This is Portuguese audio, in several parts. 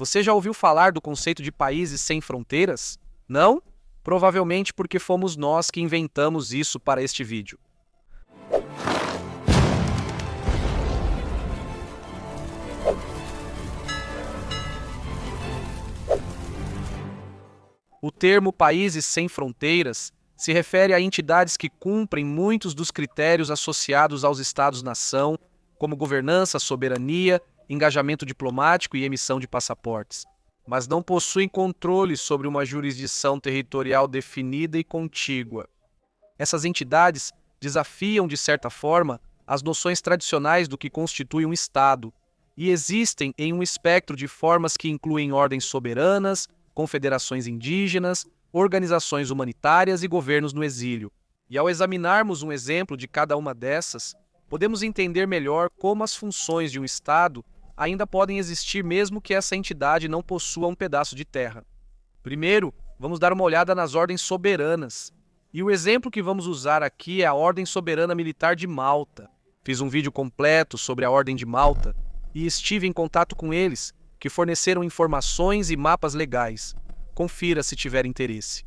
Você já ouviu falar do conceito de países sem fronteiras? Não? Provavelmente porque fomos nós que inventamos isso para este vídeo. O termo países sem fronteiras se refere a entidades que cumprem muitos dos critérios associados aos Estados-nação, como governança, soberania, engajamento diplomático e emissão de passaportes, mas não possuem controle sobre uma jurisdição territorial definida e contígua. Essas entidades desafiam, de certa forma, as noções tradicionais do que constitui um Estado e existem em um espectro de formas que incluem ordens soberanas, confederações indígenas, organizações humanitárias e governos no exílio. E ao examinarmos um exemplo de cada uma dessas, podemos entender melhor como as funções de um Estado ainda podem existir mesmo que essa entidade não possua um pedaço de terra. Primeiro, vamos dar uma olhada nas ordens soberanas. E o exemplo que vamos usar aqui é a Ordem Soberana Militar de Malta. Fiz um vídeo completo sobre a Ordem de Malta e estive em contato com eles, que forneceram informações e mapas legais. Confira se tiver interesse.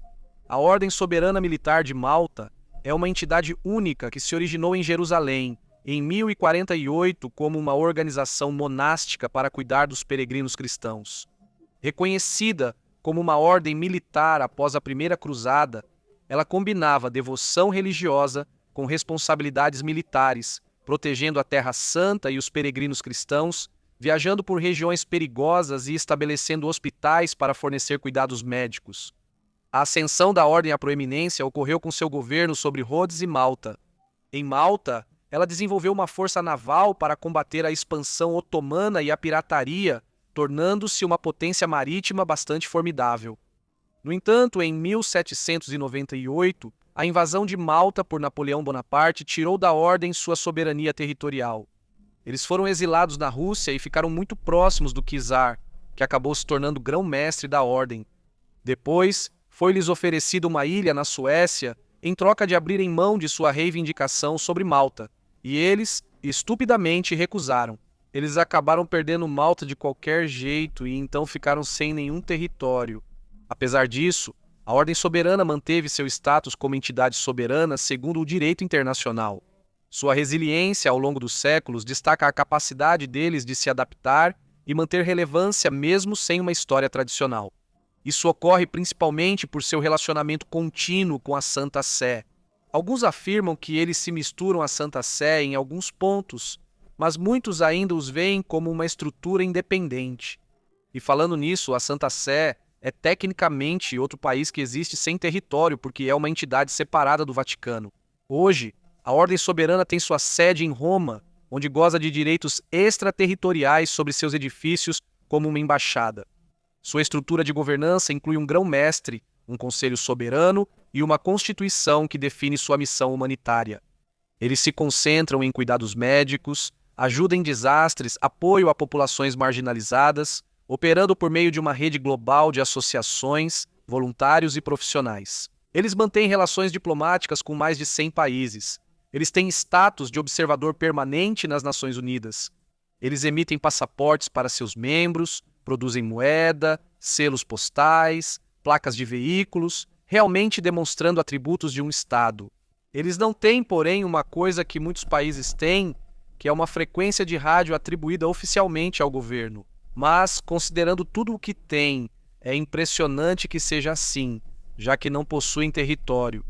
A Ordem Soberana Militar de Malta é uma entidade única que se originou em Jerusalém, em 1048, como uma organização monástica para cuidar dos peregrinos cristãos. Reconhecida como uma ordem militar após a Primeira Cruzada, ela combinava devoção religiosa com responsabilidades militares, protegendo a Terra Santa e os peregrinos cristãos, viajando por regiões perigosas e estabelecendo hospitais para fornecer cuidados médicos. A ascensão da ordem à proeminência ocorreu com seu governo sobre Rhodes e Malta. Em Malta, ela desenvolveu uma força naval para combater a expansão otomana e a pirataria, tornando-se uma potência marítima bastante formidável. No entanto, em 1798, a invasão de Malta por Napoleão Bonaparte tirou da ordem sua soberania territorial. Eles foram exilados na Rússia e ficaram muito próximos do czar, que acabou se tornando grão-mestre da ordem. Depois, foi-lhes oferecida uma ilha na Suécia em troca de abrirem mão de sua reivindicação sobre Malta, e eles, estupidamente, recusaram. Eles acabaram perdendo Malta de qualquer jeito e então ficaram sem nenhum território. Apesar disso, a Ordem Soberana manteve seu status como entidade soberana segundo o direito internacional. Sua resiliência ao longo dos séculos destaca a capacidade deles de se adaptar e manter relevância mesmo sem uma história tradicional. Isso ocorre principalmente por seu relacionamento contínuo com a Santa Sé. Alguns afirmam que eles se misturam à Santa Sé em alguns pontos, mas muitos ainda os veem como uma estrutura independente. E falando nisso, a Santa Sé é tecnicamente outro país que existe sem território porque é uma entidade separada do Vaticano. Hoje, a Ordem Soberana tem sua sede em Roma, onde goza de direitos extraterritoriais sobre seus edifícios como uma embaixada. Sua estrutura de governança inclui um grão-mestre, um conselho soberano e uma constituição que define sua missão humanitária. Eles se concentram em cuidados médicos, ajuda em desastres, apoio a populações marginalizadas, operando por meio de uma rede global de associações, voluntários e profissionais. Eles mantêm relações diplomáticas com mais de 100 países. Eles têm status de observador permanente nas Nações Unidas. Eles emitem passaportes para seus membros, produzem moeda, selos postais, placas de veículos, realmente demonstrando atributos de um Estado. Eles não têm, porém, uma coisa que muitos países têm, que é uma frequência de rádio atribuída oficialmente ao governo. Mas, considerando tudo o que tem, é impressionante que seja assim, já que não possuem território.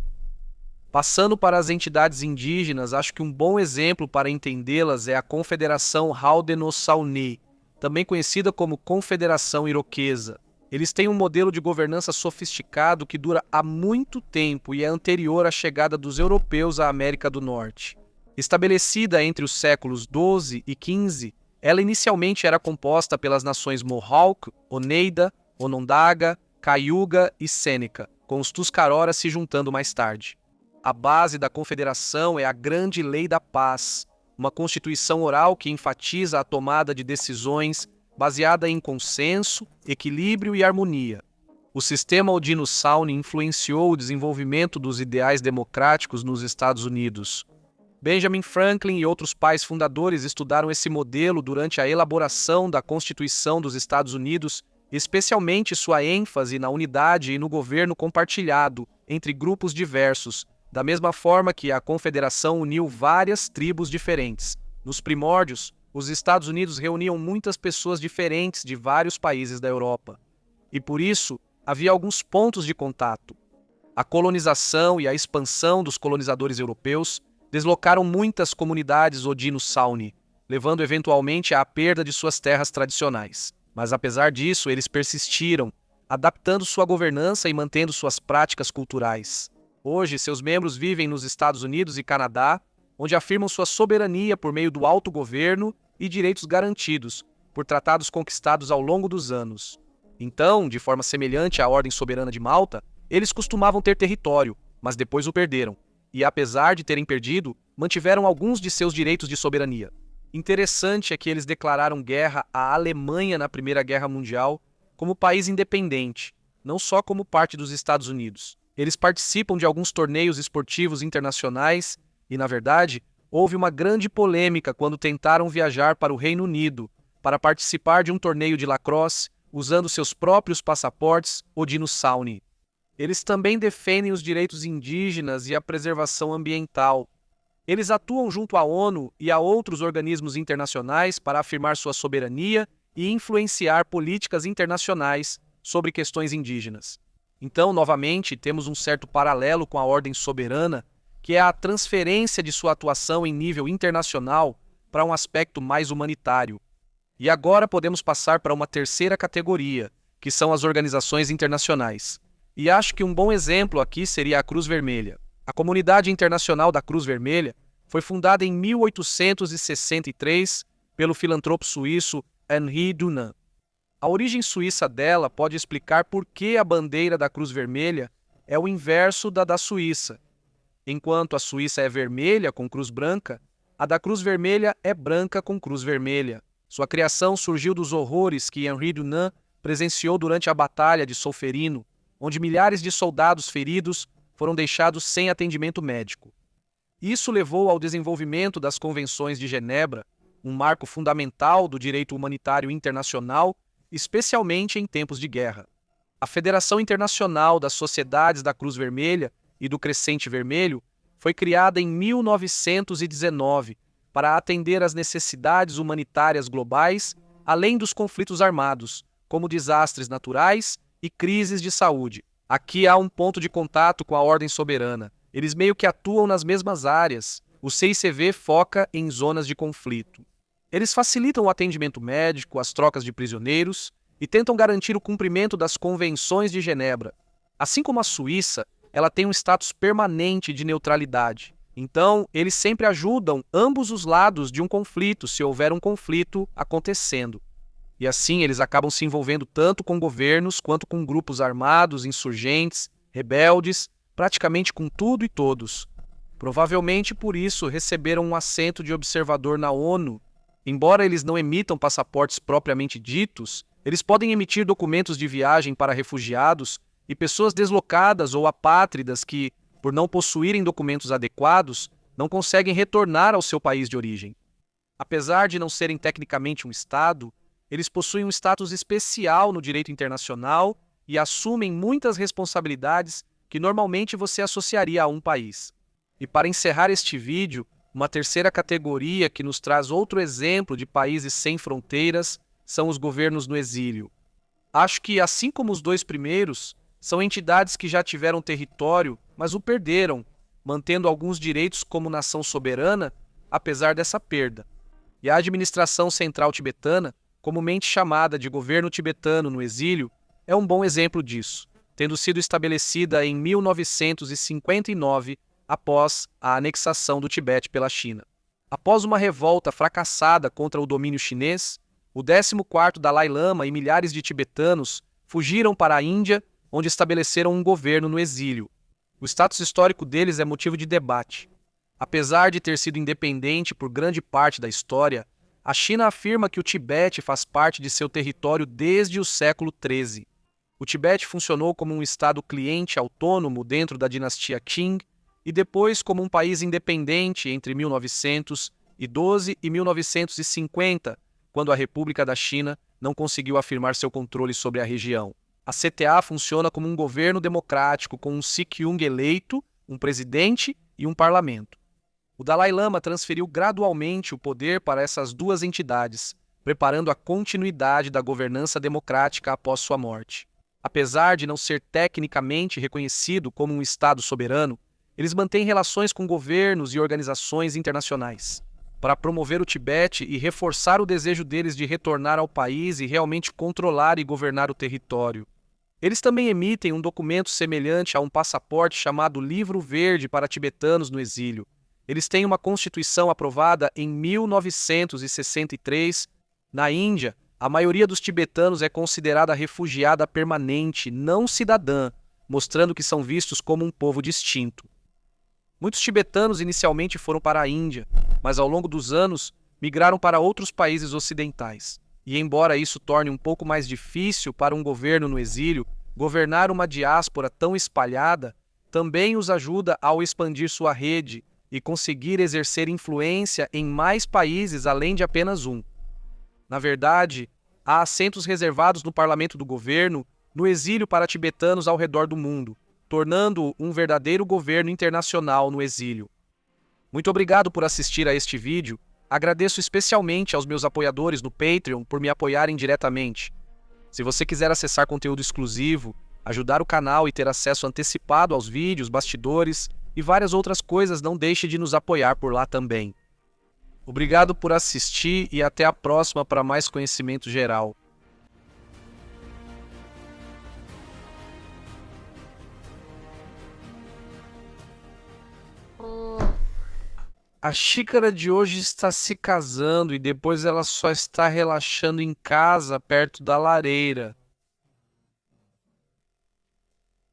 Passando para as entidades indígenas, acho que um bom exemplo para entendê-las é a Confederação Haudenosaunee, também conhecida como Confederação Iroquesa. Eles têm um modelo de governança sofisticado que dura há muito tempo e é anterior à chegada dos europeus à América do Norte. Estabelecida entre os séculos XII e XV, ela inicialmente era composta pelas nações Mohawk, Oneida, Onondaga, Cayuga e Sêneca, com os Tuscaroras se juntando mais tarde. A base da confederação é a Grande Lei da Paz, uma constituição oral que enfatiza a tomada de decisões baseada em consenso, equilíbrio e harmonia. O sistema Haudenosaunee influenciou o desenvolvimento dos ideais democráticos nos Estados Unidos. Benjamin Franklin e outros pais fundadores estudaram esse modelo durante a elaboração da Constituição dos Estados Unidos especialmente sua ênfase na unidade e no governo compartilhado entre grupos diversos, da mesma forma que a Confederação uniu várias tribos diferentes. Nos primórdios, os Estados Unidos reuniam muitas pessoas diferentes de vários países da Europa, e por isso havia alguns pontos de contato. A colonização e a expansão dos colonizadores europeus deslocaram muitas comunidades Odino-Sauni, levando eventualmente à perda de suas terras tradicionais. Mas apesar disso, eles persistiram, adaptando sua governança e mantendo suas práticas culturais. Hoje, seus membros vivem nos Estados Unidos e Canadá, onde afirmam sua soberania por meio do autogoverno e direitos garantidos por tratados conquistados ao longo dos anos. Então, de forma semelhante à Ordem Soberana de Malta, eles costumavam ter território, mas depois o perderam, e apesar de terem perdido, mantiveram alguns de seus direitos de soberania. Interessante é que eles declararam guerra à Alemanha na Primeira Guerra Mundial como país independente, não só como parte dos Estados Unidos. Eles participam de alguns torneios esportivos internacionais e, na verdade, houve uma grande polêmica quando tentaram viajar para o Reino Unido para participar de um torneio de lacrosse usando seus próprios passaportes Odino-Sauni. Eles também defendem os direitos indígenas e a preservação ambiental. Eles atuam junto à ONU e a outros organismos internacionais para afirmar sua soberania e influenciar políticas internacionais sobre questões indígenas. Então, novamente, temos um certo paralelo com a Ordem Soberana, que é a transferência de sua atuação em nível internacional para um aspecto mais humanitário. E agora podemos passar para uma terceira categoria, que são as organizações internacionais. E acho que um bom exemplo aqui seria a Cruz Vermelha. A Comunidade Internacional da Cruz Vermelha foi fundada em 1863 pelo filantropo suíço Henri Dunant. A origem suíça dela pode explicar por que a bandeira da Cruz Vermelha é o inverso da Suíça. Enquanto a Suíça é vermelha com cruz branca, a da Cruz Vermelha é branca com cruz vermelha. Sua criação surgiu dos horrores que Henri Dunant presenciou durante a Batalha de Solferino, onde milhares de soldados feridos foram deixados sem atendimento médico. Isso levou ao desenvolvimento das Convenções de Genebra, um marco fundamental do direito humanitário internacional, especialmente em tempos de guerra. A Federação Internacional das Sociedades da Cruz Vermelha e do Crescente Vermelho foi criada em 1919 para atender às necessidades humanitárias globais, além dos conflitos armados, como desastres naturais e crises de saúde. Aqui há um ponto de contato com a Ordem Soberana. Eles meio que atuam nas mesmas áreas. O CICV foca em zonas de conflito. Eles facilitam o atendimento médico, as trocas de prisioneiros e tentam garantir o cumprimento das Convenções de Genebra. Assim como a Suíça, ela tem um status permanente de neutralidade. Então, eles sempre ajudam ambos os lados de um conflito, se houver um conflito acontecendo. E assim eles acabam se envolvendo tanto com governos quanto com grupos armados, insurgentes, rebeldes, praticamente com tudo e todos. Provavelmente por isso receberam um assento de observador na ONU. Embora eles não emitam passaportes propriamente ditos, eles podem emitir documentos de viagem para refugiados e pessoas deslocadas ou apátridas que, por não possuírem documentos adequados, não conseguem retornar ao seu país de origem. Apesar de não serem tecnicamente um Estado, eles possuem um status especial no direito internacional e assumem muitas responsabilidades que normalmente você associaria a um país. E para encerrar este vídeo, uma terceira categoria que nos traz outro exemplo de países sem fronteiras são os governos no exílio. Acho que, assim como os dois primeiros, são entidades que já tiveram território, mas o perderam, mantendo alguns direitos como nação soberana, apesar dessa perda. E a administração central tibetana, comumente chamada de governo tibetano no exílio, é um bom exemplo disso, tendo sido estabelecida em 1959, após a anexação do Tibete pela China. Após uma revolta fracassada contra o domínio chinês, o 14º Dalai Lama e milhares de tibetanos fugiram para a Índia, onde estabeleceram um governo no exílio. O status histórico deles é motivo de debate. Apesar de ter sido independente por grande parte da história, a China afirma que o Tibete faz parte de seu território desde o século XIII. O Tibete funcionou como um estado cliente autônomo dentro da dinastia Qing e depois como um país independente entre 1912 e 1950, quando a República da China não conseguiu afirmar seu controle sobre a região. A CTA funciona como um governo democrático com um Sikyong eleito, um presidente e um parlamento. O Dalai Lama transferiu gradualmente o poder para essas duas entidades, preparando a continuidade da governança democrática após sua morte. Apesar de não ser tecnicamente reconhecido como um Estado soberano, eles mantêm relações com governos e organizações internacionais, para promover o Tibete e reforçar o desejo deles de retornar ao país e realmente controlar e governar o território. Eles também emitem um documento semelhante a um passaporte chamado Livro Verde para tibetanos no exílio. Eles têm uma constituição aprovada em 1963. Na Índia, a maioria dos tibetanos é considerada refugiada permanente, não cidadã, mostrando que são vistos como um povo distinto. Muitos tibetanos inicialmente foram para a Índia, mas ao longo dos anos migraram para outros países ocidentais. E embora isso torne um pouco mais difícil para um governo no exílio, governar uma diáspora tão espalhada também os ajuda ao expandir sua rede e conseguir exercer influência em mais países além de apenas um. Na verdade, há assentos reservados no parlamento do governo no exílio para tibetanos ao redor do mundo, tornando-o um verdadeiro governo internacional no exílio. Muito obrigado por assistir a este vídeo. Agradeço especialmente aos meus apoiadores no Patreon por me apoiarem diretamente. Se você quiser acessar conteúdo exclusivo, ajudar o canal e ter acesso antecipado aos vídeos, bastidores e várias outras coisas, não deixe de nos apoiar por lá também. Obrigado por assistir e até a próxima para mais conhecimento geral. A xícara de hoje está se casando e depois ela só está relaxando em casa, perto da lareira.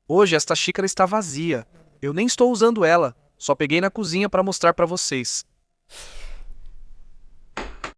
Hoje esta xícara está vazia. Eu nem estou usando ela. Só peguei na cozinha para mostrar para vocês.